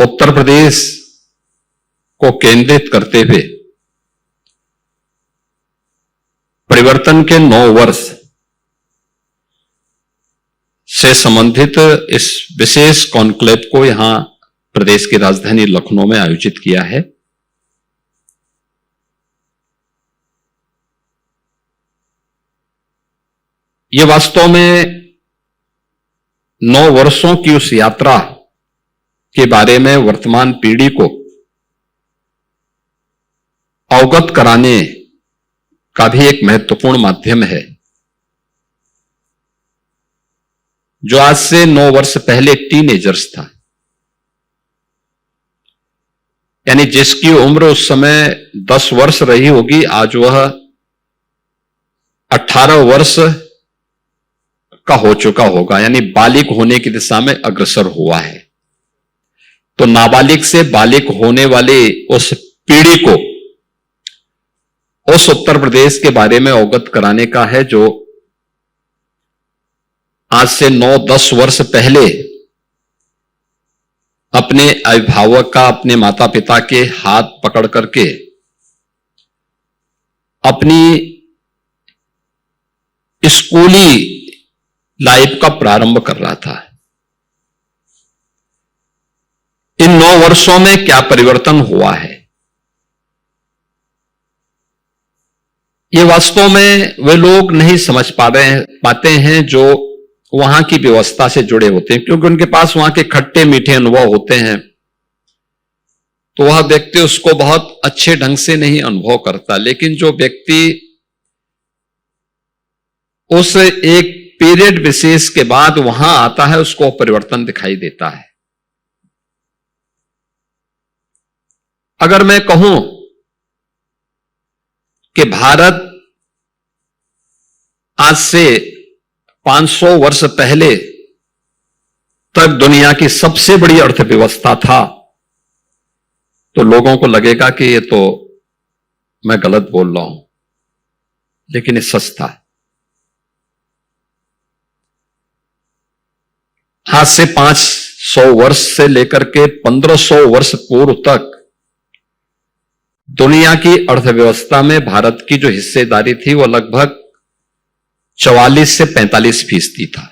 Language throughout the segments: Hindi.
उत्तर प्रदेश को केंद्रित करते हुए परिवर्तन के 9 वर्ष से संबंधित इस विशेष कॉन्क्लेव को यहां प्रदेश की राजधानी लखनऊ में आयोजित किया है। ये वास्तव में 9 वर्षों की उस यात्रा के बारे में वर्तमान पीढ़ी को अवगत कराने का भी एक महत्वपूर्ण माध्यम है। जो आज से 9 वर्ष पहले टीनेजर्स था, यानी जिसकी उम्र उस समय 10 वर्ष रही होगी, आज वह 18 वर्ष का हो चुका होगा, यानी बालिग होने की दिशा में अग्रसर हुआ है। तो नाबालिग से बालिग होने वाली उस पीढ़ी को उस उत्तर प्रदेश के बारे में अवगत कराने का है जो आज से 9-10 वर्ष पहले अपने अभिभावक का, अपने माता पिता के हाथ पकड़ करके अपनी स्कूली लाइफ का प्रारंभ कर रहा था। इन 9 वर्षों में क्या परिवर्तन हुआ है, ये वास्तव में वे लोग नहीं समझ पाते हैं जो वहां की व्यवस्था से जुड़े होते हैं, क्योंकि उनके पास वहां के खट्टे मीठे अनुभव होते हैं। तो वह व्यक्ति उसको बहुत अच्छे ढंग से नहीं अनुभव करता। लेकिन जो व्यक्ति उस एक पीरियड विशेष के बाद वहां आता है, उसको परिवर्तन दिखाई देता है। अगर मैं कहूं कि भारत आज से 500 वर्ष पहले तक दुनिया की सबसे बड़ी अर्थव्यवस्था था, तो लोगों को लगेगा कि ये तो मैं गलत बोल रहा हूं, लेकिन ये सच था। आज से 500 वर्ष से लेकर के 1500 वर्ष पूर्व तक दुनिया की अर्थव्यवस्था में भारत की जो हिस्सेदारी थी वो लगभग 44 से 45% था।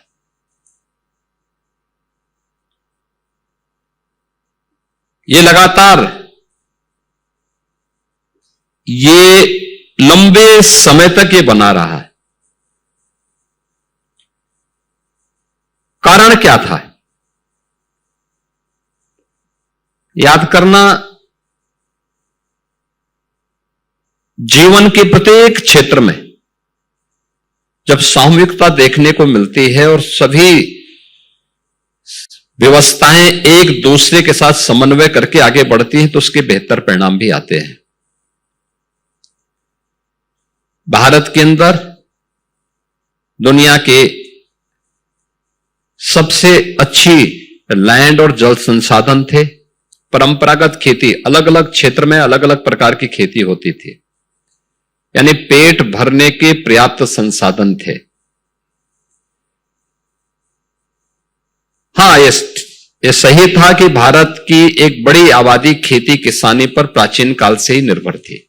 ये लगातार ये लंबे समय तक ये बना रहा है। कारण क्या था? याद करना, जीवन के प्रत्येक क्षेत्र में जब सामूहिकता देखने को मिलती है और सभी व्यवस्थाएं एक दूसरे के साथ समन्वय करके आगे बढ़ती हैं, तो उसके बेहतर परिणाम भी आते हैं। भारत के अंदर दुनिया के सबसे अच्छी लैंड और जल संसाधन थे। परंपरागत खेती, अलग अलग क्षेत्र में अलग अलग प्रकार की खेती होती थी, यानी पेट भरने के पर्याप्त संसाधन थे। हां, यह सही था कि भारत की एक बड़ी आबादी खेती किसानी पर प्राचीन काल से ही निर्भर थी।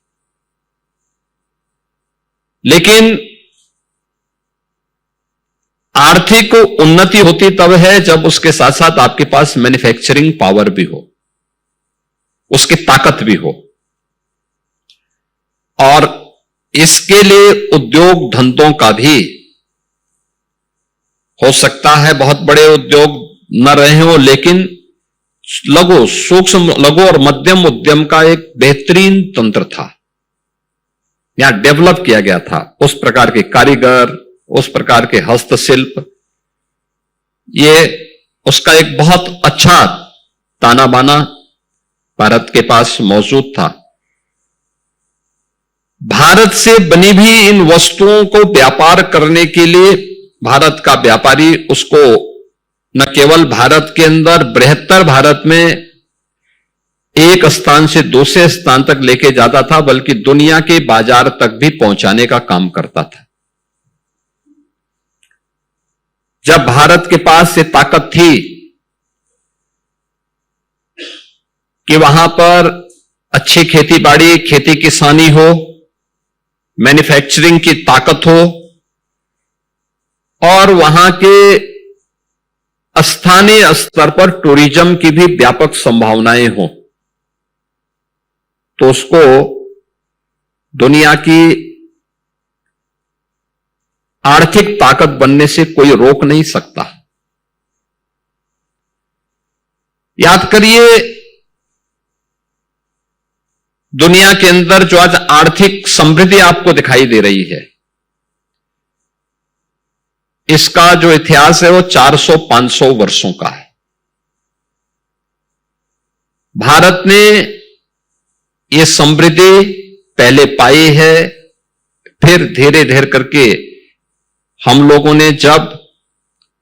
लेकिन आर्थिक उन्नति होती तब है जब उसके साथ साथ आपके पास मैन्युफैक्चरिंग पावर भी हो, उसकी ताकत भी हो, और इसके लिए उद्योग धंधों का भी हो सकता है बहुत बड़े उद्योग न रहे हो, लेकिन लघु, सूक्ष्म, लघु और मध्यम उद्यम का एक बेहतरीन तंत्र था, यहां डेवलप किया गया था। उस प्रकार के कारीगर, उस प्रकार के हस्तशिल्प, ये उसका एक बहुत अच्छा ताना बाना भारत के पास मौजूद था। भारत से बनी भी इन वस्तुओं को व्यापार करने के लिए भारत का व्यापारी उसको न केवल भारत के अंदर, बृहत्तर भारत में एक स्थान से दूसरे स्थान तक लेके जाता था, बल्कि दुनिया के बाजार तक भी पहुंचाने का काम करता था। जब भारत के पास ये ताकत थी कि वहां पर अच्छी खेती बाड़ी, खेती किसानी हो, मैन्युफैक्चरिंग की ताकत हो और वहां के स्थानीय स्तर पर टूरिज्म की भी व्यापक संभावनाएं हो, तो उसको दुनिया की आर्थिक ताकत बनने से कोई रोक नहीं सकता। याद करिए, दुनिया के अंदर जो आज आर्थिक समृद्धि आपको दिखाई दे रही है, इसका जो इतिहास है वो 400-500 वर्षों का है। भारत ने ये समृद्धि पहले पाई है, फिर धीरे धीरे करके हम लोगों ने जब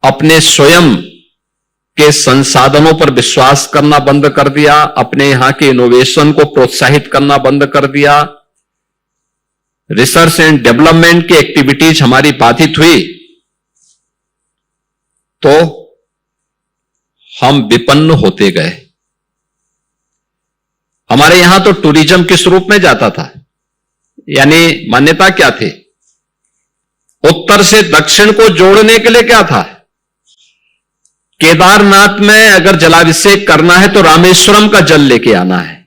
अपने स्वयं के संसाधनों पर विश्वास करना बंद कर दिया, अपने यहां के इनोवेशन को प्रोत्साहित करना बंद कर दिया, रिसर्च एंड डेवलपमेंट की एक्टिविटीज हमारी बाधित हुई, तो हम विपन्न होते गए। हमारे यहां तो टूरिज्म किस रूप में जाता था, यानी मान्यता क्या थी? उत्तर से दक्षिण को जोड़ने के लिए क्या था? केदारनाथ में अगर जलाभिषेक करना है तो रामेश्वरम का जल लेके आना है,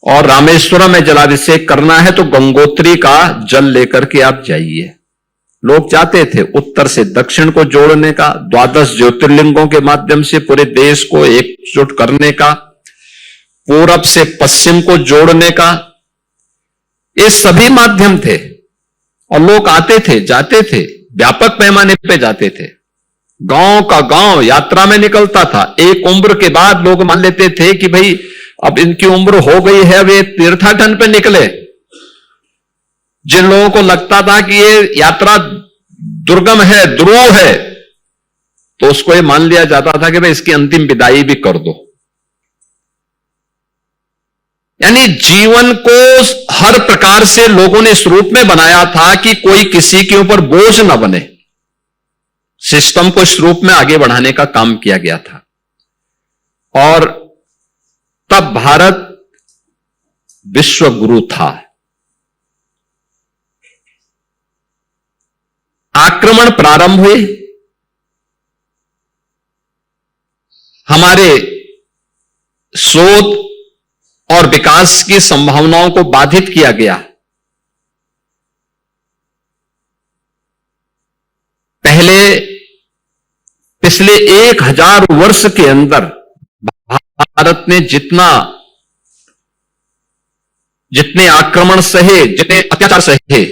और रामेश्वरम में जलाभिषेक करना है तो गंगोत्री का जल लेकर के आप जाइए। लोग चाहते थे उत्तर से दक्षिण को जोड़ने का, 12 ज्योतिर्लिंगों के माध्यम से पूरे देश को एकजुट करने का, पूरब से पश्चिम को जोड़ने का, ये सभी माध्यम थे। और लोग आते थे, जाते थे, व्यापक पैमाने पे जाते थे। गांव का गांव यात्रा में निकलता था। एक उम्र के बाद लोग मान लेते थे कि भाई अब इनकी उम्र हो गई है, वे तीर्थाटन पे निकले। जिन लोगों को लगता था कि ये यात्रा दुर्गम है, ध्रुव है, तो उसको ये मान लिया जाता था कि भाई इसकी अंतिम विदाई भी कर दो। यानी जीवन को हर प्रकार से लोगों ने इस रूप में बनाया था कि कोई किसी के ऊपर बोझ न बने। सिस्टम को इस रूप में आगे बढ़ाने का काम किया गया था। और तब भारत विश्व गुरु था। आक्रमण प्रारंभ हुए, हमारे शोध और विकास की संभावनाओं को बाधित किया गया। पहले पिछले 1000 वर्ष के अंदर भारत ने जितने आक्रमण सहे, जितने अत्याचार सहे,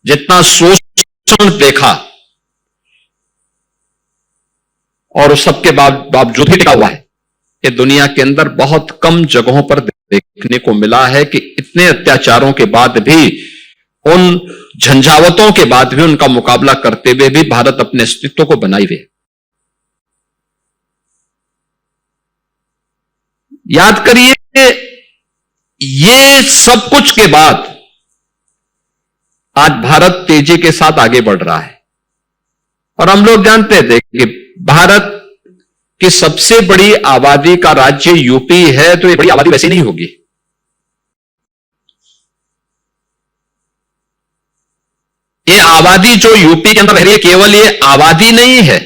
जितना शोषण देखा, और उस सबके बावजूद भी टिका हुआ है। ये दुनिया के अंदर बहुत कम जगहों पर देखने को मिला है कि इतने अत्याचारों के बाद भी, उन झंझावतों के बाद भी उनका मुकाबला करते हुए भी भारत अपने अस्तित्व को बनाए हुए। याद करिए, ये सब कुछ के बाद आज भारत तेजी के साथ आगे बढ़ रहा है। और हम लोग जानते थे कि भारत की सबसे बड़ी आबादी का राज्य यूपी है, तो ये बड़ी आबादी वैसे नहीं होगी। ये आबादी जो यूपी के अंदर रह रही है, केवल ये आबादी नहीं है,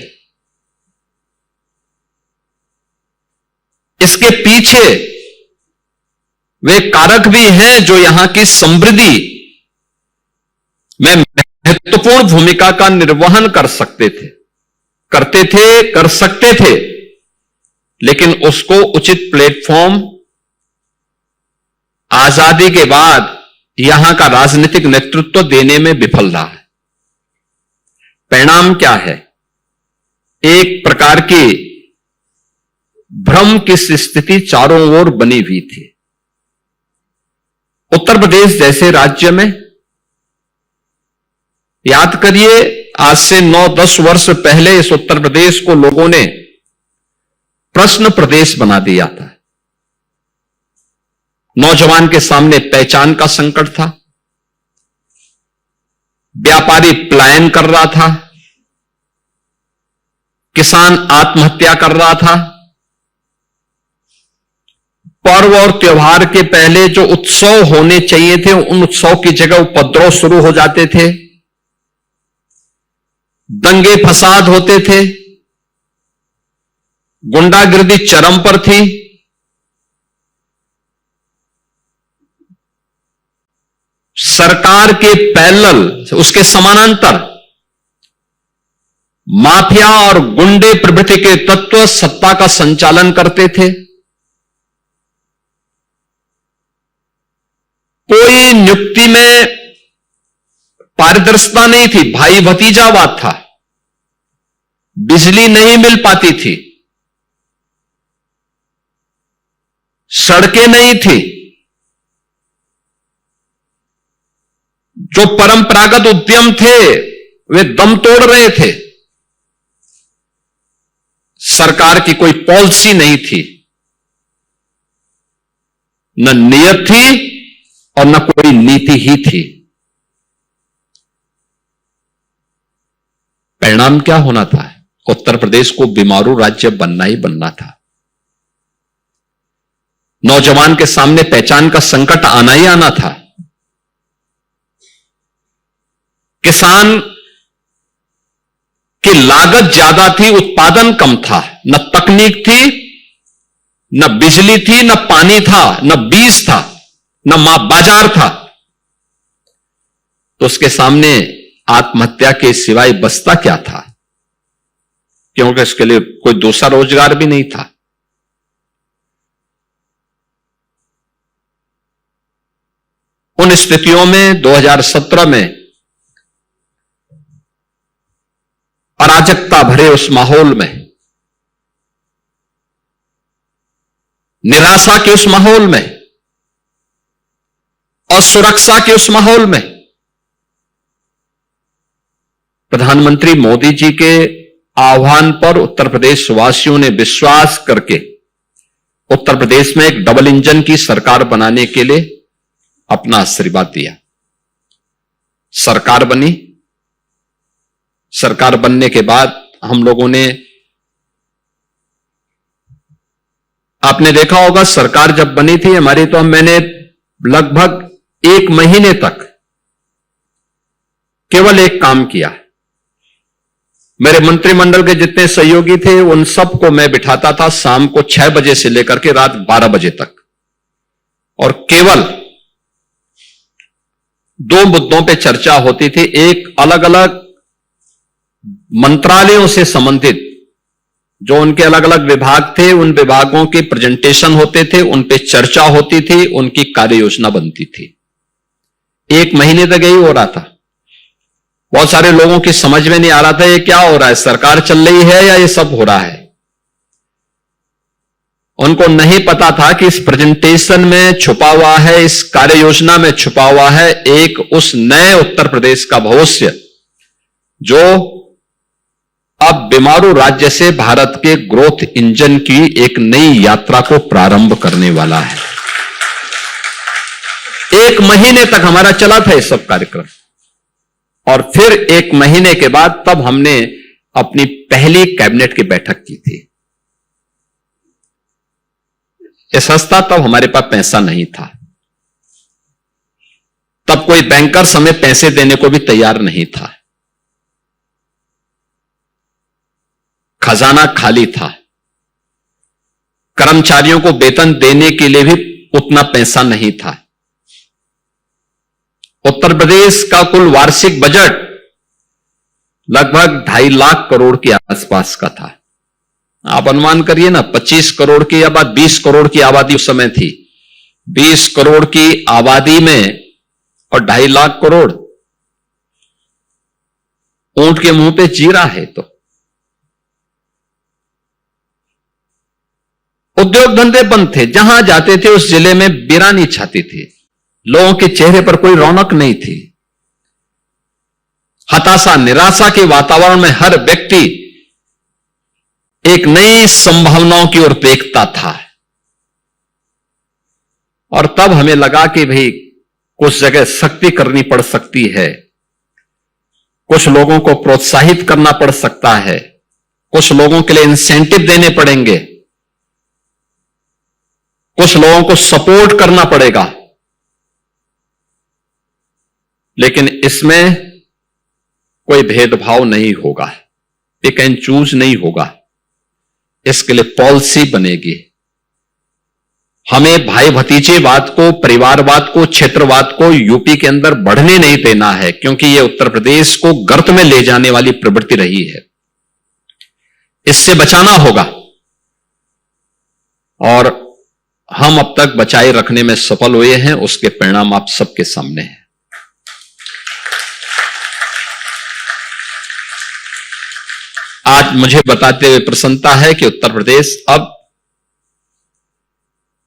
इसके पीछे वे कारक भी हैं जो यहां की समृद्धि में महत्वपूर्ण भूमिका का निर्वहन कर सकते थे, कर सकते थे, लेकिन उसको उचित प्लेटफॉर्म आजादी के बाद यहां का राजनीतिक नेतृत्व देने में विफल रहा है। परिणाम क्या है? एक प्रकार की भ्रम की स्थिति चारों ओर बनी हुई थी। उत्तर प्रदेश जैसे राज्य में, याद करिए, आज से 9-10 वर्ष पहले इस उत्तर प्रदेश को लोगों ने प्रश्न प्रदेश बना दिया था। नौजवान के सामने पहचान का संकट था, व्यापारी पलायन कर रहा था, किसान आत्महत्या कर रहा था, पर्व और त्योहार के पहले जो उत्सव होने चाहिए थे, उन उत्सव की जगह उपद्रव शुरू हो जाते थे, दंगे फसाद होते थे, गुंडागिर्दी चरम पर थी। सरकार के पैरेलल, उसके समानांतर माफिया और गुंडे प्रवृत्ति के तत्व सत्ता का संचालन करते थे। कोई नियुक्ति में पारदर्शिता नहीं थी, भाई भतीजावाद था, बिजली नहीं मिल पाती थी, सड़कें नहीं थी, जो परंपरागत उद्यम थे वे दम तोड़ रहे थे, सरकार की कोई पॉलिसी नहीं थी, न नियत थी और न कोई नीति ही थी। परिणाम क्या होना था? उत्तर प्रदेश को बीमारू राज्य बनना ही बनना था। नौजवान के सामने पहचान का संकट आना ही आना था। किसान की लागत ज्यादा थी, उत्पादन कम था, न तकनीक थी, न बिजली थी, न पानी था, न बीज था, न बाजार था। तो उसके सामने आत्महत्या के सिवाय बचता क्या था? क्योंकि उसके लिए कोई दूसरा रोजगार भी नहीं था। उन स्थितियों में 2017 में अराजकता भरे उस माहौल में, निराशा के उस माहौल में, असुरक्षा के उस माहौल में प्रधानमंत्री मोदी जी के आह्वान पर उत्तर प्रदेश वासियों ने विश्वास करके उत्तर प्रदेश में एक डबल इंजन की सरकार बनाने के लिए अपना आशीर्वाद दिया। सरकार बनी। सरकार बनने के बाद हम लोगों ने, आपने देखा होगा सरकार जब बनी थी हमारी, तो मैंने लगभग 1 महीने तक केवल एक काम किया। मेरे मंत्रिमंडल के जितने सहयोगी थे उन सबको मैं बिठाता था शाम को 6 बजे से लेकर के रात 12 बजे तक, और केवल 2 मुद्दों पे चर्चा होती थी। एक, अलग अलग मंत्रालयों से संबंधित जो उनके अलग अलग विभाग थे, उन विभागों के प्रेजेंटेशन होते थे, उन पे चर्चा होती थी, उनकी कार्य योजना बनती थी। 1 महीने तक यही हो रहा था। बहुत सारे लोगों की समझ में नहीं आ रहा था ये क्या हो रहा है, सरकार चल रही है या ये सब हो रहा है। उनको नहीं पता था कि इस प्रेजेंटेशन में छुपा हुआ है, इस कार्य योजना में छुपा हुआ है एक उस नए उत्तर प्रदेश का भविष्य, जो अब बीमारू राज्य से भारत के ग्रोथ इंजन की एक नई यात्रा को प्रारंभ करने वाला है। 1 महीने तक हमारा चला था ये सब कार्यक्रम, और फिर 1 महीने के बाद तब हमने अपनी पहली कैबिनेट की बैठक की थी। ये सस्ता, तब हमारे पास पैसा नहीं था, तब कोई बैंकर हमें पैसे देने को भी तैयार नहीं था, खजाना खाली था, कर्मचारियों को वेतन देने के लिए भी उतना पैसा नहीं था। उत्तर प्रदेश का कुल वार्षिक बजट लगभग 2.5 लाख करोड़ के आसपास का था। आप अनुमान करिए ना, 25 करोड़ की या 20 करोड़ की आबादी उस समय थी। 20 करोड़ की आबादी में और 2.5 लाख करोड़, ऊंट के मुंह पे जीरा है। तो उद्योग धंधे बंद थे, जहां जाते थे उस जिले में वीरानी छाती थी, लोगों के चेहरे पर कोई रौनक नहीं थी। हताशा, निराशा के वातावरण में हर व्यक्ति एक नई संभावनाओं की ओर देखता था। और तब हमें लगा कि भाई कुछ जगह सख्ती करनी पड़ सकती है, कुछ लोगों को प्रोत्साहित करना पड़ सकता है, कुछ लोगों के लिए इंसेंटिव देने पड़ेंगे, कुछ लोगों को सपोर्ट करना पड़ेगा, लेकिन इसमें कोई भेदभाव नहीं होगा, पिक एंड चूज नहीं होगा। इसके लिए पॉलिसी बनेगी। हमें भाई भतीजेवाद को, परिवारवाद को, क्षेत्रवाद को यूपी के अंदर बढ़ने नहीं देना है, क्योंकि यह उत्तर प्रदेश को गर्त में ले जाने वाली प्रवृत्ति रही है। इससे बचाना होगा और हम अब तक बचाए रखने में सफल हुए हैं। उसके परिणाम आप सबके सामने हैं। आज मुझे बताते हुए प्रसन्नता है कि उत्तर प्रदेश अब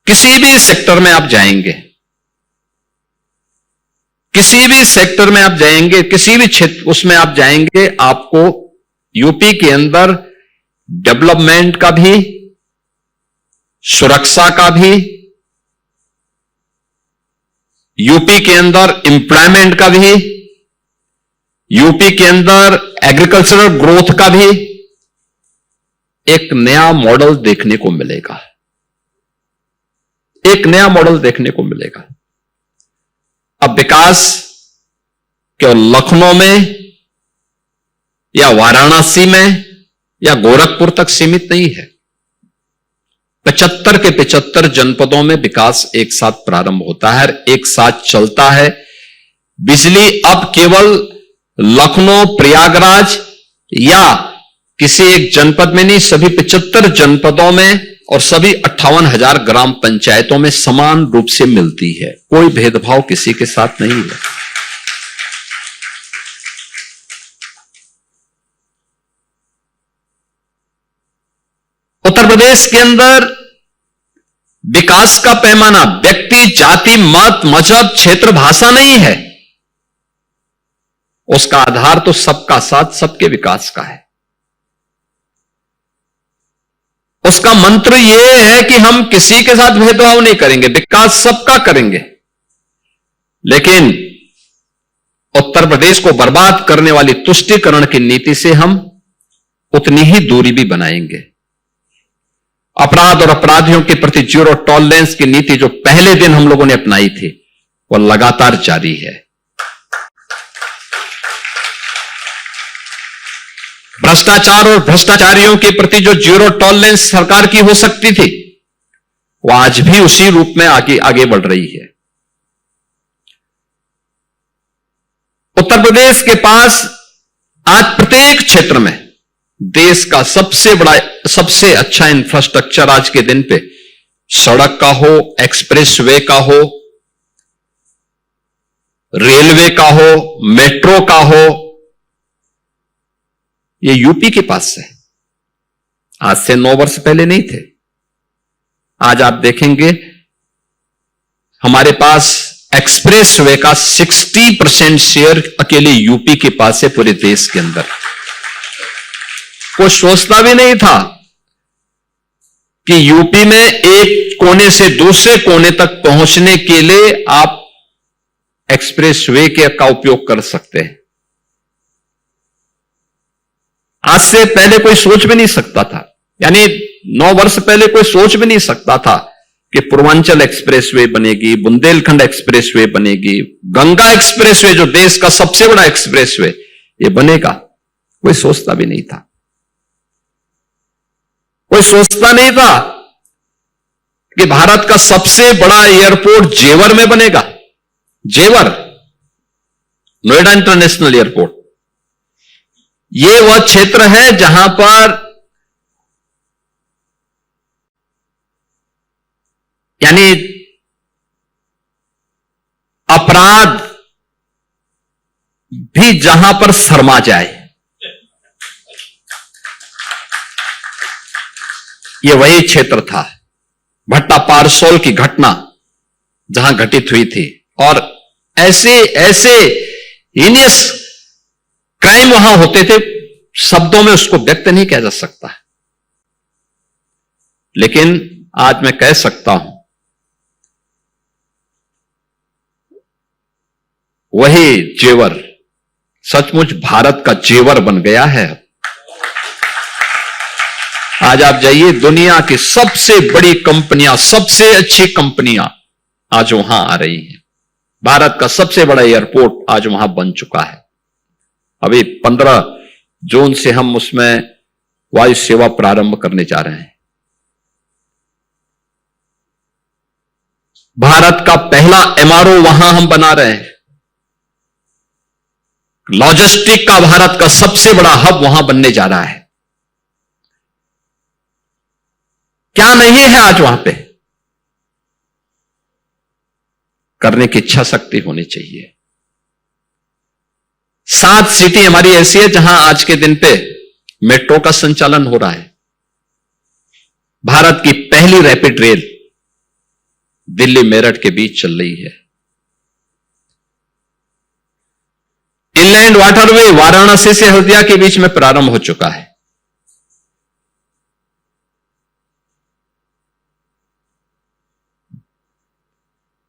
किसी भी सेक्टर में आप जाएंगे, किसी भी सेक्टर में आप जाएंगे, किसी भी क्षेत्र उसमें आप जाएंगे, आपको यूपी के अंदर डेवलपमेंट का भी, सुरक्षा का भी, यूपी के अंदर एम्प्लॉयमेंट का भी, यूपी के अंदर एग्रीकल्चरल ग्रोथ का भी एक नया मॉडल देखने को मिलेगा। एक नया मॉडल देखने को मिलेगा। अब विकास केवल लखनऊ में या वाराणसी में या गोरखपुर तक सीमित नहीं है। 75 के 75 जनपदों में विकास एक साथ प्रारंभ होता है, एक साथ चलता है। बिजली अब केवल लखनऊ, प्रयागराज या किसी एक जनपद में नहीं, सभी 75 जनपदों में और सभी 58,000 ग्राम पंचायतों में समान रूप से मिलती है। कोई भेदभाव किसी के साथ नहीं है। उत्तर प्रदेश के अंदर विकास का पैमाना व्यक्ति, जाति, मत, मजहब, क्षेत्र, भाषा नहीं है। उसका आधार तो सबका साथ, सबके विकास का है। उसका मंत्र यह है कि हम किसी के साथ भेदभाव नहीं करेंगे, विकास सबका करेंगे। लेकिन उत्तर प्रदेश को बर्बाद करने वाली तुष्टीकरण की नीति से हम उतनी ही दूरी भी बनाएंगे। अपराध और अपराधियों के प्रति जीरो टॉलरेंस की नीति जो पहले दिन हम लोगों ने अपनाई थी, वह लगातार जारी है। भ्रष्टाचार और भ्रष्टाचारियों के प्रति जो जीरो टॉलरेंस सरकार की हो सकती थी, वह आज भी उसी रूप में आगे बढ़ रही है। उत्तर प्रदेश के पास आज प्रत्येक क्षेत्र में देश का सबसे बड़ा, सबसे अच्छा इंफ्रास्ट्रक्चर आज के दिन पे सड़क का हो, एक्सप्रेसवे का हो, रेलवे का हो, मेट्रो का हो, ये यूपी के पास है। आज से 9 वर्ष पहले नहीं थे। आज आप देखेंगे हमारे पास एक्सप्रेसवे का 60% शेयर अकेले यूपी के पास है पूरे देश के अंदर। कोई सोचता भी नहीं था कि यूपी में एक कोने से दूसरे कोने तक पहुंचने के लिए आप एक्सप्रेसवे का उपयोग कर सकते हैं। आज से पहले कोई सोच भी नहीं सकता था, यानी 9 वर्ष पहले कोई सोच भी नहीं सकता था कि पूर्वांचल एक्सप्रेसवे बनेगी, बुंदेलखंड एक्सप्रेसवे बनेगी, गंगा एक्सप्रेसवे जो देश का सबसे बड़ा एक्सप्रेसवे ये बनेगा। कोई सोचता भी नहीं था। कोई सोचता नहीं था कि भारत का सबसे बड़ा एयरपोर्ट जेवर में बनेगा। जेवर, नोएडा इंटरनेशनल एयरपोर्ट, ये वह क्षेत्र है जहां पर यानी अपराध भी जहां पर शर्मा जाए, ये वही क्षेत्र था। भट्टा पारसोल की घटना जहां घटित हुई थी और ऐसे ऐसे हीनियस क्राइम वहां होते थे, शब्दों में उसको व्यक्त नहीं किया जा सकता। लेकिन आज मैं कह सकता हूं वही जेवर सचमुच भारत का जेवर बन गया है। आज आप जाइए, दुनिया की सबसे बड़ी कंपनियां, सबसे अच्छी कंपनियां आज वहां आ रही हैं। भारत का सबसे बड़ा एयरपोर्ट आज वहां बन चुका है। अभी 15 जून से हम उसमें वायु सेवा प्रारंभ करने जा रहे हैं। भारत का पहला एमआरओ वहां हम बना रहे हैं। लॉजिस्टिक का भारत का सबसे बड़ा हब वहां बनने जा रहा है। क्या नहीं है आज वहां पे? करने की इच्छा शक्ति होनी चाहिए। 7 सिटी हमारी ऐसी है जहां आज के दिन पे मेट्रो का संचालन हो रहा है। भारत की पहली रैपिड रेल दिल्ली मेरठ के बीच चल रही है। इनलैंड वाटरवे वाराणसी से हल्दिया के बीच में प्रारंभ हो चुका है।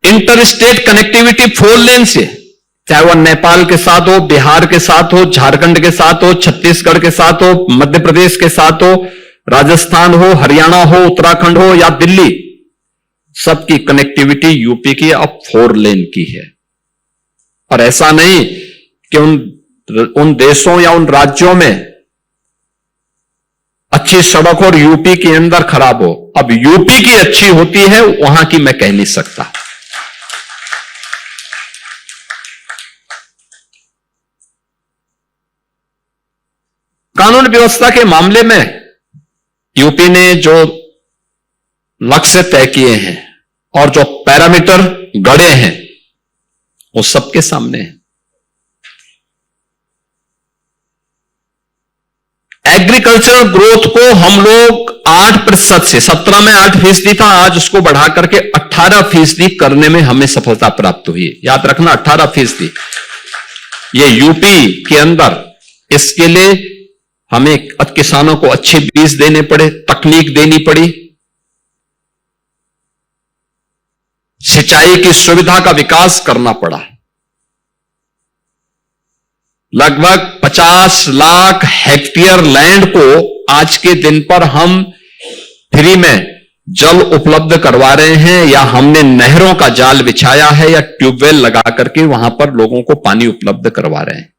इंटर स्टेट कनेक्टिविटी 4 लेन से, चाहे वह नेपाल के साथ हो, बिहार के साथ हो, झारखंड के साथ हो, छत्तीसगढ़ के साथ हो, मध्य प्रदेश के साथ हो, राजस्थान हो, हरियाणा हो, उत्तराखंड हो या दिल्ली, सबकी कनेक्टिविटी यूपी की अब 4 लेन की है। और ऐसा नहीं कि उन देशों या उन राज्यों में अच्छी सड़क और यूपी के अंदर खराब हो। अब यूपी की अच्छी होती है, वहां की मैं कह नहीं सकता। कानून व्यवस्था के मामले में यूपी ने जो लक्ष्य तय किए हैं और जो पैरामीटर गढ़े हैं वो सबके सामने है। एग्रीकल्चरल ग्रोथ को हम लोग 8% से, 17 में 8% था, आज उसको बढ़ा करके 18% करने में हमें सफलता प्राप्त हुई है। याद रखना 18%। ये यूपी के अंदर, इसके लिए हमें किसानों को अच्छे बीज देने पड़े, तकनीक देनी पड़ी, सिंचाई की सुविधा का विकास करना पड़ा। लगभग 50 लाख हेक्टेयर लैंड को आज के दिन पर हम फ्री में जल उपलब्ध करवा रहे हैं, या हमने नहरों का जाल बिछाया है या ट्यूबवेल लगा करके वहां पर लोगों को पानी उपलब्ध करवा रहे हैं।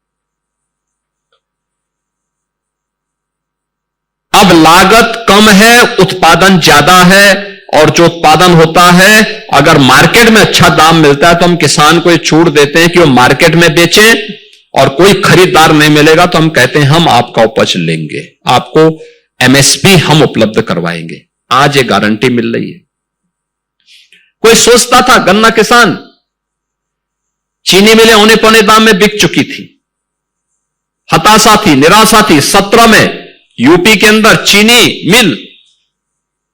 अब लागत कम है, उत्पादन ज्यादा है, और जो उत्पादन होता है अगर मार्केट में अच्छा दाम मिलता है तो हम किसान को ये छूट देते हैं कि वो मार्केट में बेचें, और कोई खरीदार नहीं मिलेगा तो हम कहते हैं हम आपका उपज लेंगे, आपको एमएसपी हम उपलब्ध करवाएंगे। आज ये गारंटी मिल रही है। कोई सोचता था गन्ना किसान, चीनी मिलें औने पौने दाम में बिक चुकी थी, हताशा थी, निराशा थी। 17 में यूपी के अंदर चीनी मिल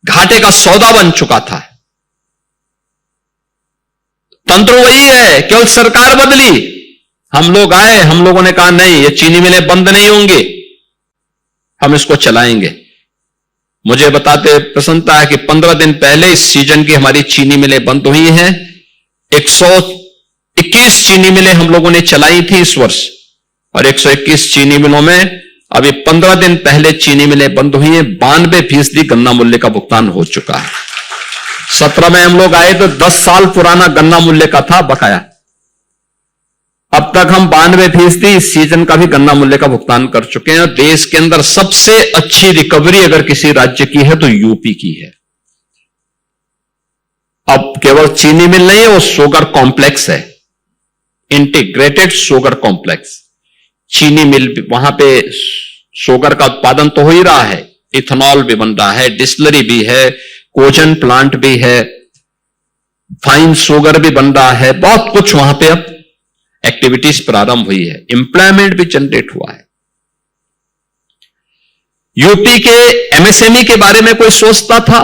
घाटे का सौदा बन चुका था। तंत्र वही है, केवल सरकार बदली। हम लोग आए, हम लोगों ने कहा नहीं, ये चीनी मिलें बंद नहीं होंगी, हम इसको चलाएंगे। मुझे बताते प्रसन्नता है कि 15 दिन पहले इस सीजन की हमारी चीनी मिलें बंद हुई हैं। 121 चीनी मिलें हम लोगों ने चलाई थी इस वर्ष, और 121 चीनी मिलों में अभी 15 दिन पहले चीनी मिलें बंद हुई हैं। 92% गन्ना मूल्य का भुगतान हो चुका है। 17 में हम लोग आए तो 10 साल पुराना गन्ना मूल्य का था बकाया। अब तक हम 92% इस सीजन का भी गन्ना मूल्य का भुगतान कर चुके हैं। देश के अंदर सबसे अच्छी रिकवरी अगर किसी राज्य की है तो यूपी की है। अब केवल चीनी मिल नहीं है, वो शुगर कॉम्प्लेक्स है, इंटीग्रेटेड शुगर कॉम्प्लेक्स। चीनी मिल, वहां पे शुगर का उत्पादन तो हो ही रहा है, इथेनॉल भी बन रहा है, डिस्टिलरी भी है, कोजन प्लांट भी है, फाइन शुगर भी बन रहा है, बहुत कुछ वहां पे अब एक्टिविटीज प्रारंभ हुई है, एम्प्लॉयमेंट भी जनरेट हुआ है। यूपी के एमएसएमई के बारे में कोई सोचता था?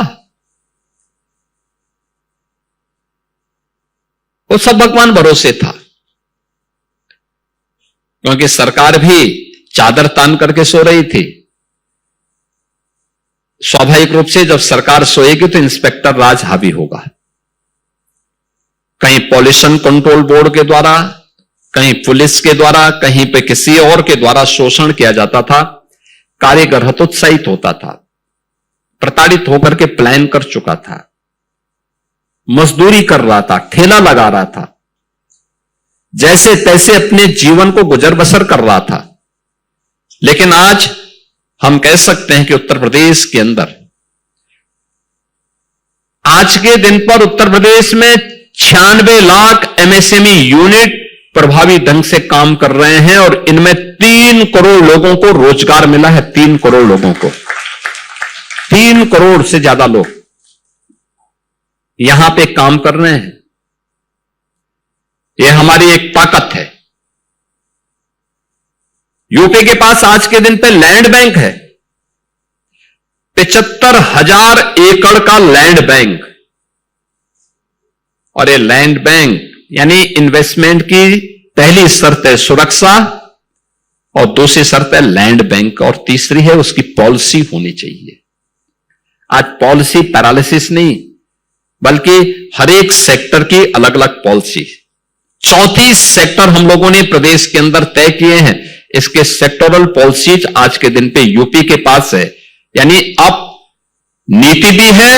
वो सब भगवान भरोसे था, क्योंकि सरकार भी चादर तान करके सो रही थी। स्वाभाविक रूप से जब सरकार सोएगी तो इंस्पेक्टर राज हावी होगा। कहीं पॉल्यूशन कंट्रोल बोर्ड के द्वारा, कहीं पुलिस के द्वारा, कहीं पे किसी और के द्वारा शोषण किया जाता था, कार्यगृह हतोत्साहित होता था। प्रताड़ित होकर के प्लान कर चुका था, मजदूरी कर रहा था, ठेला लगा रहा था, जैसे तैसे अपने जीवन को गुजर बसर कर रहा था। लेकिन आज हम कह सकते हैं कि उत्तर प्रदेश के अंदर आज के दिन पर उत्तर प्रदेश में 96 लाख एमएसएमई यूनिट प्रभावी ढंग से काम कर रहे हैं और इनमें 3 करोड़ लोगों को रोजगार मिला है। 3 करोड़ लोगों को, 3 करोड़ से ज्यादा लोग यहां पे काम कर रहे हैं। यह हमारी एक ताकत है। यूपी के पास आज के दिन पे लैंड बैंक है, 75,000 एकड़ का लैंड बैंक। और ये लैंड बैंक यानी इन्वेस्टमेंट की पहली शर्त है सुरक्षा, और दूसरी शर्त है लैंड बैंक, और तीसरी है उसकी पॉलिसी होनी चाहिए। आज पॉलिसी पैरालिसिस नहीं, बल्कि हर एक सेक्टर की अलग अलग पॉलिसी। 34 सेक्टर हम लोगों ने प्रदेश के अंदर तय किए हैं। इसके सेक्टोरल पॉलिसीज आज के दिन पे यूपी के पास है। यानी अब नीति भी है,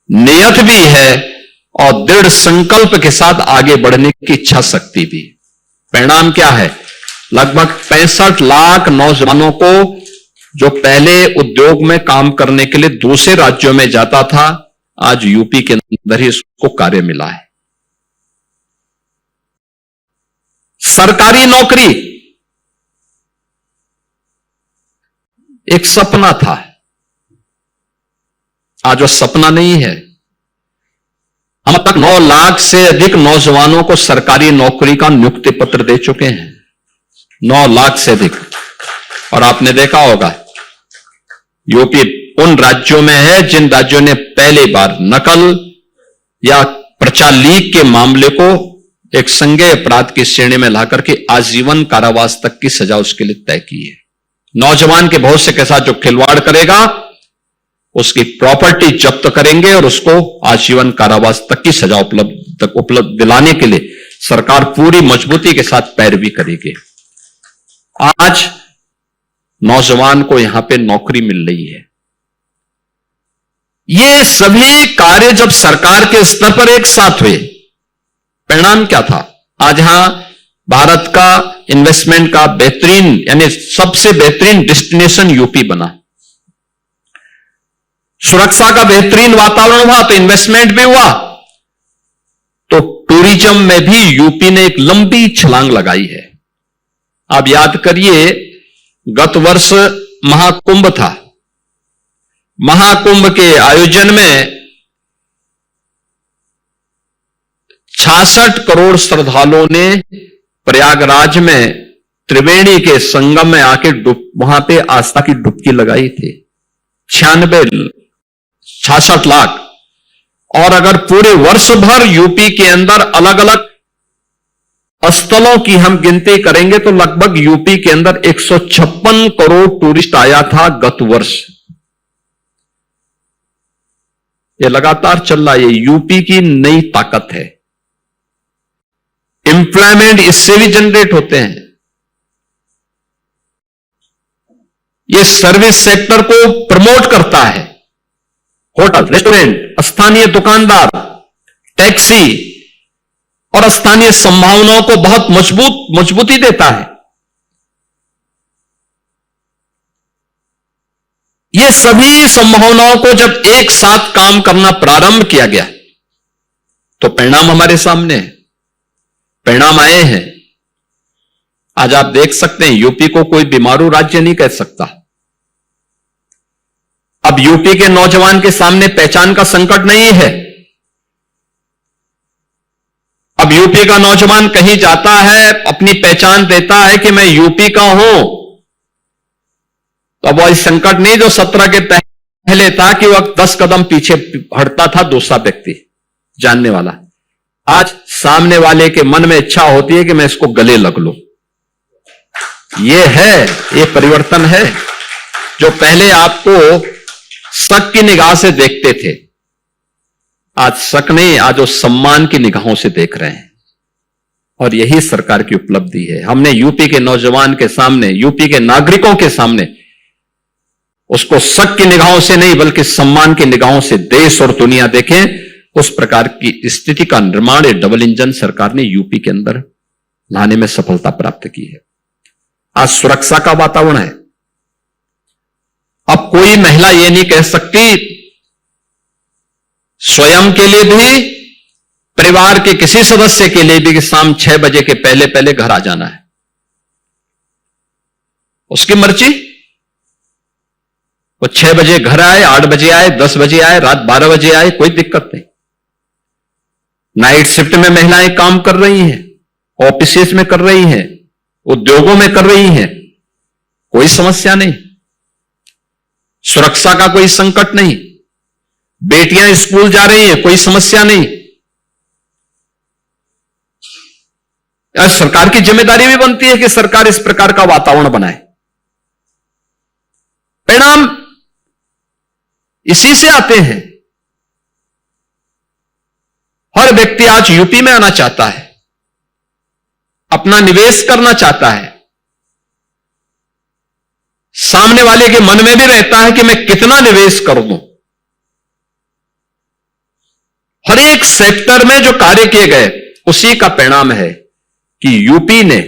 नियत भी है और दृढ़ संकल्प के साथ आगे बढ़ने की इच्छा शक्ति भी। परिणाम क्या है? लगभग 65 लाख नौजवानों को जो पहले उद्योग में काम करने के लिए दूसरे राज्यों में जाता था, आज यूपी के अंदर ही उसको कार्य मिला है। सरकारी नौकरी एक सपना था, आज वो सपना नहीं है। हम अब तक 9 लाख से अधिक नौजवानों को सरकारी नौकरी का नियुक्ति पत्र दे चुके हैं, 9 लाख से अधिक। और आपने देखा होगा यूपी उन राज्यों में है जिन राज्यों ने पहली बार नकल या पर्चा लीक के मामले को एक संज्ञेय अपराध की श्रेणी में लाकर के आजीवन कारावास तक की सजा उसके लिए तय की है। नौजवान के भविष्य के साथ जो खिलवाड़ करेगा उसकी प्रॉपर्टी जब्त करेंगे और उसको आजीवन कारावास तक की सजा उपलब्ध दिलाने के लिए सरकार पूरी मजबूती के साथ पैरवी करेगी। आज नौजवान को यहां पे नौकरी मिल रही है। ये सभी कार्य जब सरकार के स्तर पर एक साथ हुए, परिणाम क्या था? आज यहां भारत का इन्वेस्टमेंट का बेहतरीन यानी सबसे बेहतरीन डेस्टिनेशन यूपी बना। सुरक्षा का बेहतरीन वातावरण हुआ तो इन्वेस्टमेंट भी हुआ, तो टूरिज्म में भी यूपी ने एक लंबी छलांग लगाई है। आप याद करिए, गत वर्ष महाकुंभ था। महाकुंभ के आयोजन में 66 करोड़ श्रद्धालुओं ने प्रयागराज में त्रिवेणी के संगम में आके वहां पे आस्था की डुबकी लगाई थी। 66 लाख। और अगर पूरे वर्ष भर यूपी के अंदर अलग अलग स्थलों की हम गिनती करेंगे तो लगभग यूपी के अंदर 156 करोड़ टूरिस्ट आया था गत वर्ष। ये लगातार चल रहा है, ये यूपी की नई ताकत है। एम्प्लॉयमेंट इससे भी जनरेट होते हैं। ये सर्विस सेक्टर को प्रमोट करता है। होटल, रेस्टोरेंट, स्थानीय दुकानदार, टैक्सी और स्थानीय संभावनाओं को बहुत मजबूती देता है। ये सभी संभावनाओं को जब एक साथ काम करना प्रारंभ किया गया तो परिणाम हमारे सामने है। परिणाम आए हैं। आज आप देख सकते हैं यूपी को कोई बीमारू राज्य नहीं कह सकता। अब यूपी के नौजवान के सामने पहचान का संकट नहीं है। अब यूपी का नौजवान कहीं जाता है, अपनी पहचान देता है कि मैं यूपी का हूं, तो अब वही संकट नहीं जो 17 के पहले था कि वह 10 कदम पीछे हटता था दूसरा व्यक्ति जानने वाला। आज सामने वाले के मन में इच्छा होती है कि मैं इसको गले लग लूं। ये परिवर्तन है। जो पहले आपको शक की निगाह से देखते थे, आज शक नहीं, आज वो सम्मान की निगाहों से देख रहे हैं। और यही सरकार की उपलब्धि है। हमने यूपी के नौजवान के सामने, यूपी के नागरिकों के सामने उसको शक की निगाहों से नहीं बल्कि सम्मान की निगाहों से देश और दुनिया देखें, उस प्रकार की स्थिति का निर्माण डबल इंजन सरकार ने यूपी के अंदर लाने में सफलता प्राप्त की है। आज सुरक्षा का वातावरण है। अब कोई महिला यह नहीं कह सकती, स्वयं के लिए भी, परिवार के किसी सदस्य के लिए भी, कि शाम 6 बजे के पहले पहले घर आ जाना है। उसकी मर्जी, वो 6 बजे घर आए, 8 बजे आए, 10 बजे आए, रात 12 बजे आए, कोई दिक्कत नहीं। नाइट शिफ्ट में महिलाएं काम कर रही हैं, ऑफिसेस में कर रही हैं, उद्योगों में कर रही हैं, कोई समस्या नहीं। सुरक्षा का कोई संकट नहीं। बेटियां स्कूल जा रही हैं, कोई समस्या नहीं। आज सरकार की जिम्मेदारी भी बनती है कि सरकार इस प्रकार का वातावरण बनाए। परिणाम इसी से आते हैं। हर व्यक्ति आज यूपी में आना चाहता है, अपना निवेश करना चाहता है। सामने वाले के मन में भी रहता है कि मैं कितना निवेश कर दूं। हर एक सेक्टर में जो कार्य किए गए उसी का परिणाम है कि यूपी ने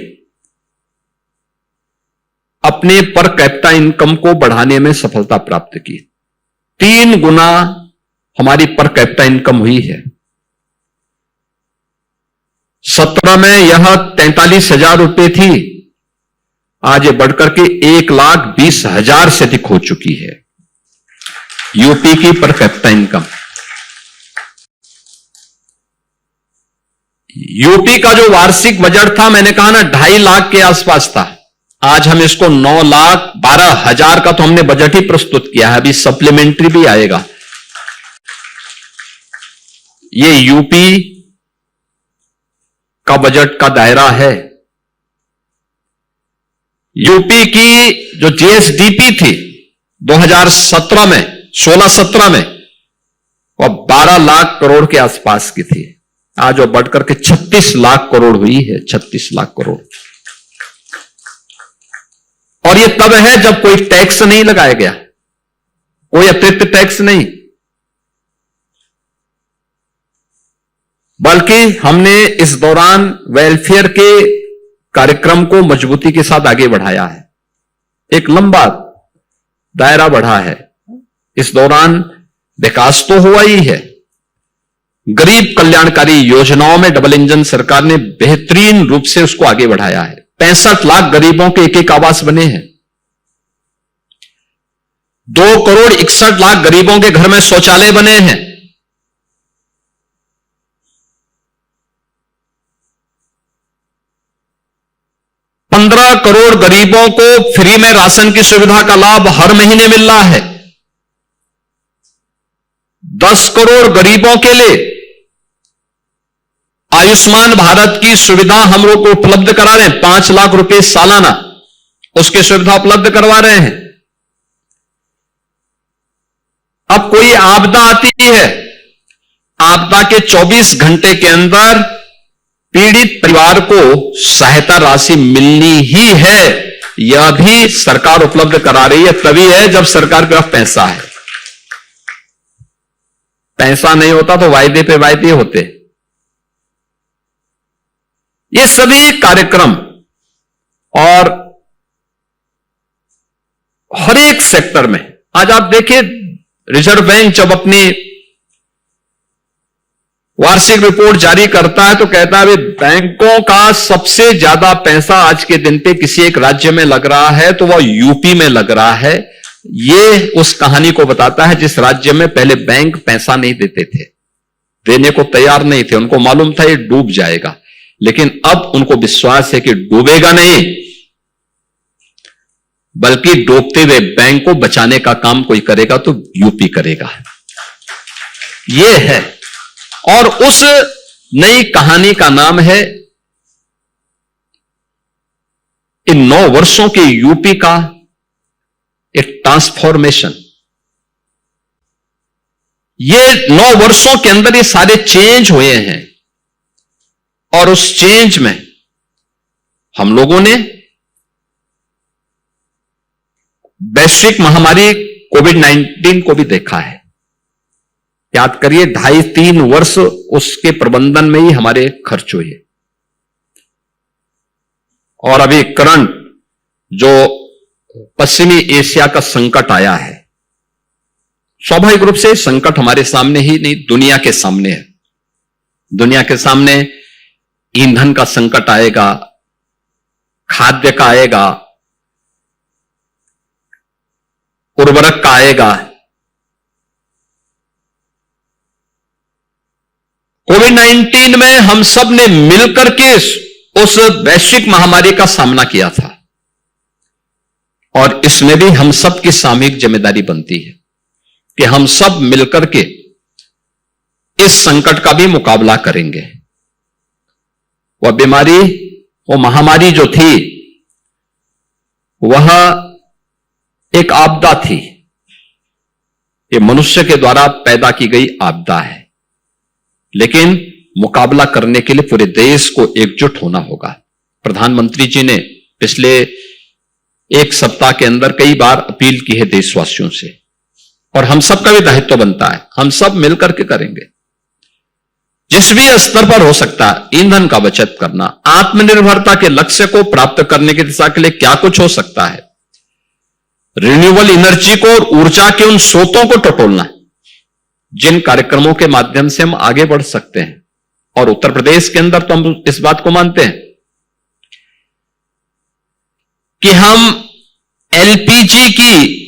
अपने पर कैपिटा इनकम को बढ़ाने में सफलता प्राप्त की। 3 गुना हमारी पर कैपिटा इनकम हुई है। 17 में यह 43,000 रुपए थी, आज ये बढ़कर के 1,20,000 से अधिक हो चुकी है यूपी की पर कैपिटा इनकम। यूपी का जो वार्षिक बजट था, मैंने कहा ना 2.5 लाख के आसपास था, आज हम इसको 9,12,000 का तो हमने बजट ही प्रस्तुत किया है। अभी सप्लीमेंट्री भी आएगा। ये यूपी का बजट का दायरा है। यूपी की जो जीएसडीपी थी 2017 में, 16-17 में, वह 12 लाख करोड़ के आसपास की थी। आज वो बढ़कर के 36 लाख करोड़ हुई है। 36 लाख करोड़। और ये तब है जब कोई टैक्स नहीं लगाया गया, कोई अतिरिक्त टैक्स नहीं, बल्कि हमने इस दौरान वेलफेयर के कार्यक्रम को मजबूती के साथ आगे बढ़ाया है। एक लंबा दायरा बढ़ा है। इस दौरान विकास तो हुआ ही है। गरीब कल्याणकारी योजनाओं में डबल इंजन सरकार ने बेहतरीन रूप से उसको आगे बढ़ाया है। 65 लाख गरीबों के एक आवास बने हैं। 2,61,00,000 गरीबों के घर में शौचालय बने हैं। 15 करोड़ गरीबों को फ्री में राशन की सुविधा का लाभ हर महीने मिल रहा है। 10 करोड़ गरीबों के लिए आयुष्मान भारत की सुविधा हम लोग को उपलब्ध करा रहे हैं। 5 लाख रुपए सालाना उसकी सुविधा उपलब्ध करवा रहे हैं। अब कोई आपदा आती है, आपदा के 24 घंटे के अंदर पीड़ित परिवार को सहायता राशि मिलनी ही है। यह भी सरकार उपलब्ध करा रही है। तभी है जब सरकार के पास पैसा है। पैसा नहीं होता तो वायदे पे वायदे होते। ये सभी कार्यक्रम और हर एक सेक्टर में आज आप देखिए, रिजर्व बैंक जब अपनी वार्षिक रिपोर्ट जारी करता है तो कहता है बैंकों का सबसे ज्यादा पैसा आज के दिन पे किसी एक राज्य में लग रहा है तो वह यूपी में लग रहा है। ये उस कहानी को बताता है जिस राज्य में पहले बैंक पैसा नहीं देते थे, देने को तैयार नहीं थे। उनको मालूम था ये डूब जाएगा, लेकिन अब उनको विश्वास है कि डूबेगा नहीं, बल्कि डूबते हुए बैंक को बचाने का काम कोई करेगा तो यूपी करेगा। ये है। और उस नई कहानी का नाम है इन 9 वर्षों के यूपी का एक ट्रांसफॉर्मेशन। ये 9 वर्षों के अंदर ये सारे चेंज हुए हैं और उस चेंज में हम लोगों ने वैश्विक महामारी कोविड-19 को भी देखा है। याद करिए 2.5-3 वर्ष उसके प्रबंधन में ही हमारे खर्च हुए। और अभी करंट जो पश्चिमी एशिया का संकट आया है, स्वाभाविक रूप से संकट हमारे सामने ही नहीं, दुनिया के सामने है। दुनिया के सामने ईंधन का संकट आएगा, खाद्य का आएगा, उर्वरक का आएगा। कोविड-19 में हम सब ने मिलकर के उस वैश्विक महामारी का सामना किया था, और इसमें भी हम सब की सामूहिक जिम्मेदारी बनती है कि हम सब मिलकर के इस संकट का भी मुकाबला करेंगे। वह बीमारी, वो महामारी जो थी, वह एक आपदा थी। ये मनुष्य के द्वारा पैदा की गई आपदा है, लेकिन मुकाबला करने के लिए पूरे देश को एकजुट होना होगा। प्रधानमंत्री जी ने पिछले एक सप्ताह के अंदर कई बार अपील की है देशवासियों से, और हम सबका भी दायित्व बनता है, हम सब मिलकर के करेंगे। जिस भी स्तर पर हो सकता है, ईंधन का बचत करना, आत्मनिर्भरता के लक्ष्य को प्राप्त करने की दिशा के लिए क्या कुछ हो सकता है, रिन्यूएबल एनर्जी को और ऊर्जा के उन स्रोतों को टटोलना, जिन कार्यक्रमों के माध्यम से हम आगे बढ़ सकते हैं। और उत्तर प्रदेश के अंदर तो हम इस बात को मानते हैं कि हम एलपीजी की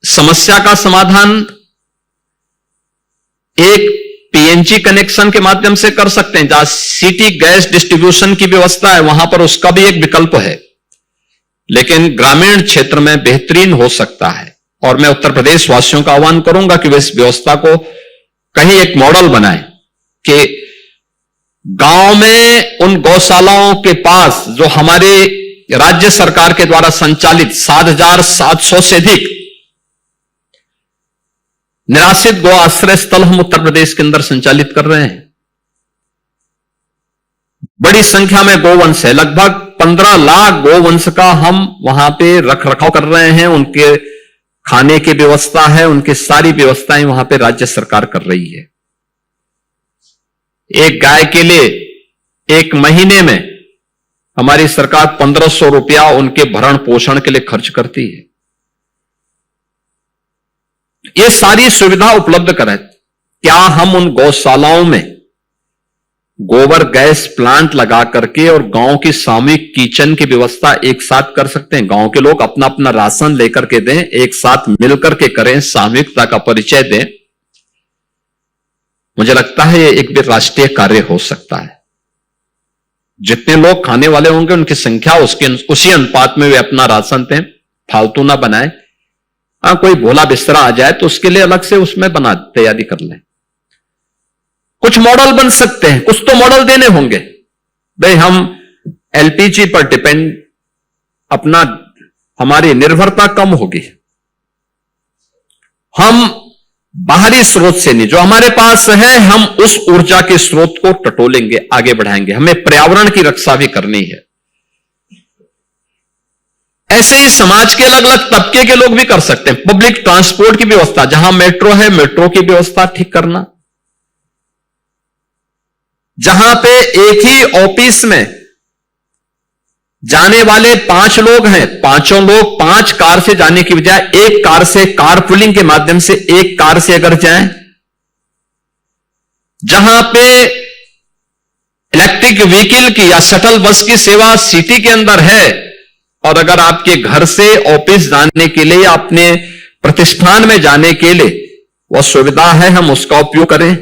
समस्या का समाधान एक पीएनजी कनेक्शन के माध्यम से कर सकते हैं। जहां सिटी गैस डिस्ट्रीब्यूशन की व्यवस्था है, वहां पर उसका भी एक विकल्प है, लेकिन ग्रामीण क्षेत्र में बेहतरीन हो सकता है। और मैं उत्तर प्रदेश वासियों का आह्वान करूंगा कि वे इस व्यवस्था को कहीं एक मॉडल बनाएं कि गांव में उन गौशालाओं के पास जो हमारे राज्य सरकार के द्वारा संचालित 7,700 से अधिक निराश्रित गौ आश्रय स्थल हम उत्तर प्रदेश के अंदर संचालित कर रहे हैं। बड़ी संख्या में गोवंश है, लगभग 15 लाख गोवंश का हम वहां पे रख रखाव कर रहे हैं। उनके खाने की व्यवस्था है, उनकी सारी व्यवस्थाएं वहां पे राज्य सरकार कर रही है। एक गाय के लिए एक महीने में हमारी सरकार 1,500 रुपया उनके भरण पोषण के लिए खर्च करती है। ये सारी सुविधा उपलब्ध करें। क्या हम उन गौशालाओं में गोबर गैस प्लांट लगा करके और गांव की सामूहिक किचन की व्यवस्था एक साथ कर सकते हैं? गांव के लोग अपना अपना राशन लेकर के दें, एक साथ मिलकर के करें, सामूहिकता का परिचय दें। मुझे लगता है ये एक भी राष्ट्रीय कार्य हो सकता है। जितने लोग खाने वाले होंगे उनकी संख्या उसी अनुपात में वे अपना राशन दें, फालतू ना बनाए। हाँ, कोई भोला बिस्तरा आ जाए तो उसके लिए अलग से उसमें तैयारी कर लें। कुछ मॉडल बन सकते हैं, कुछ तो मॉडल देने होंगे। भाई हम एलपीजी पर डिपेंड, अपना हमारी निर्भरता कम होगी। हम बाहरी स्रोत से नहीं, जो हमारे पास है हम उस ऊर्जा के स्रोत को टटोलेंगे, आगे बढ़ाएंगे। हमें पर्यावरण की रक्षा भी करनी है। ऐसे ही समाज के अलग अलग तबके के लोग भी कर सकते हैं। पब्लिक ट्रांसपोर्ट की व्यवस्था, जहां मेट्रो है, मेट्रो की व्यवस्था ठीक करना। जहां पे एक ही ऑफिस में जाने वाले 5 लोग हैं, 5 लोग 5 कार से जाने की बजाय एक कार से, कार पुलिंग के माध्यम से एक कार से अगर जाएं। जहां पे इलेक्ट्रिक व्हीकल की या शटल बस की सेवा सिटी के अंदर है, और अगर आपके घर से ऑफिस जाने के लिए या अपने प्रतिष्ठान में जाने के लिए वह सुविधा है, हम उसका उपयोग करें,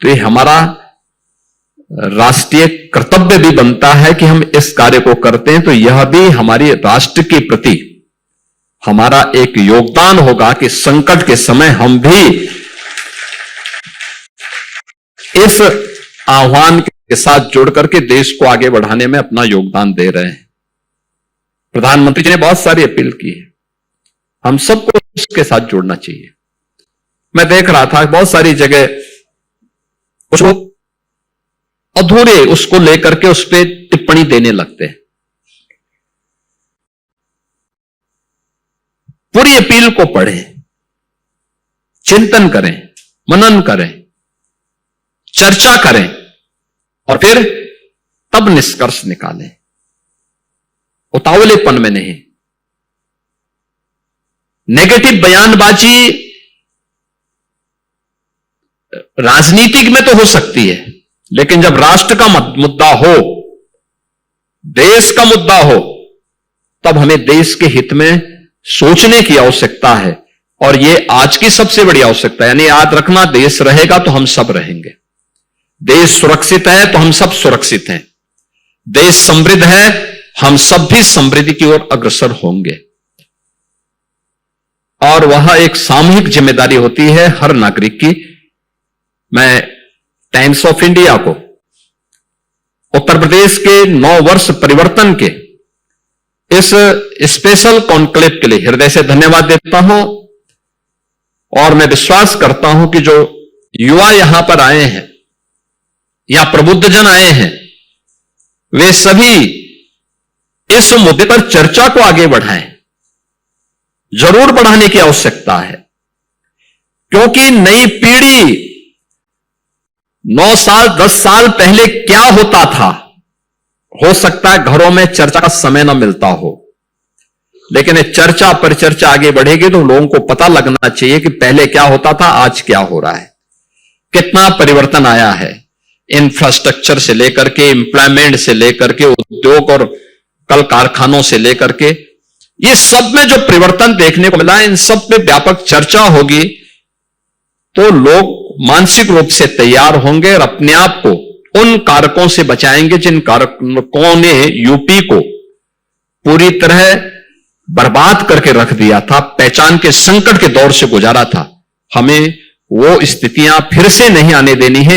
तो ये हमारा राष्ट्रीय कर्तव्य भी बनता है कि हम इस कार्य को करते हैं। तो यह भी हमारी राष्ट्र के प्रति हमारा एक योगदान होगा कि संकट के समय हम भी इस आह्वान के साथ जुड़ करके देश को आगे बढ़ाने में अपना योगदान दे रहे हैं। प्रधानमंत्री जी ने बहुत सारी अपील की है, हम सबको उसके साथ जुड़ना चाहिए। मैं देख रहा था बहुत सारी जगह कुछ लोग अधूरे उसको लेकर के उस पर टिप्पणी देने लगते हैं। पूरी अपील को पढ़ें, चिंतन करें, मनन करें, चर्चा करें और फिर तब निष्कर्ष निकालें, उतावलेपन में नहीं। नेगेटिव बयानबाजी राजनीतिक में तो हो सकती है, लेकिन जब राष्ट्र का मुद्दा हो, देश का मुद्दा हो, तब हमें देश के हित में सोचने की आवश्यकता है। और यह आज की सबसे बड़ी आवश्यकता है। यानी याद रखना, देश रहेगा तो हम सब रहेंगे, देश सुरक्षित है तो हम सब सुरक्षित हैं, देश समृद्ध है, हम सब भी समृद्धि की ओर अग्रसर होंगे। और वह एक सामूहिक जिम्मेदारी होती है हर नागरिक की। मैं टाइम्स ऑफ इंडिया को उत्तर प्रदेश के 9 वर्ष परिवर्तन के इस स्पेशल कॉन्क्लेव के लिए हृदय से धन्यवाद देता हूं। और मैं विश्वास करता हूं कि जो युवा यहां पर आए हैं या प्रबुद्धजन आए हैं, वे सभी इस मुद्दे पर चर्चा को आगे बढ़ाएं। जरूर बढ़ाने की आवश्यकता है, क्योंकि नई पीढ़ी 9 साल 10 साल पहले क्या होता था, हो सकता है घरों में चर्चा का समय न मिलता हो, लेकिन चर्चा पर चर्चा आगे बढ़ेगी तो लोगों को पता लगना चाहिए कि पहले क्या होता था, आज क्या हो रहा है, कितना परिवर्तन आया है। इंफ्रास्ट्रक्चर से लेकर के, एम्प्लॉयमेंट से लेकर के, उद्योग और कल कारखानों से लेकर के, ये सब में जो परिवर्तन देखने को मिला, इन सब पे व्यापक चर्चा होगी तो लोग मानसिक रूप से तैयार होंगे और अपने आप को उन कारकों से बचाएंगे जिन कारकों ने यूपी को पूरी तरह बर्बाद करके रख दिया था, पहचान के संकट के दौर से गुजारा था। हमें वो स्थितियां फिर से नहीं आने देनी है।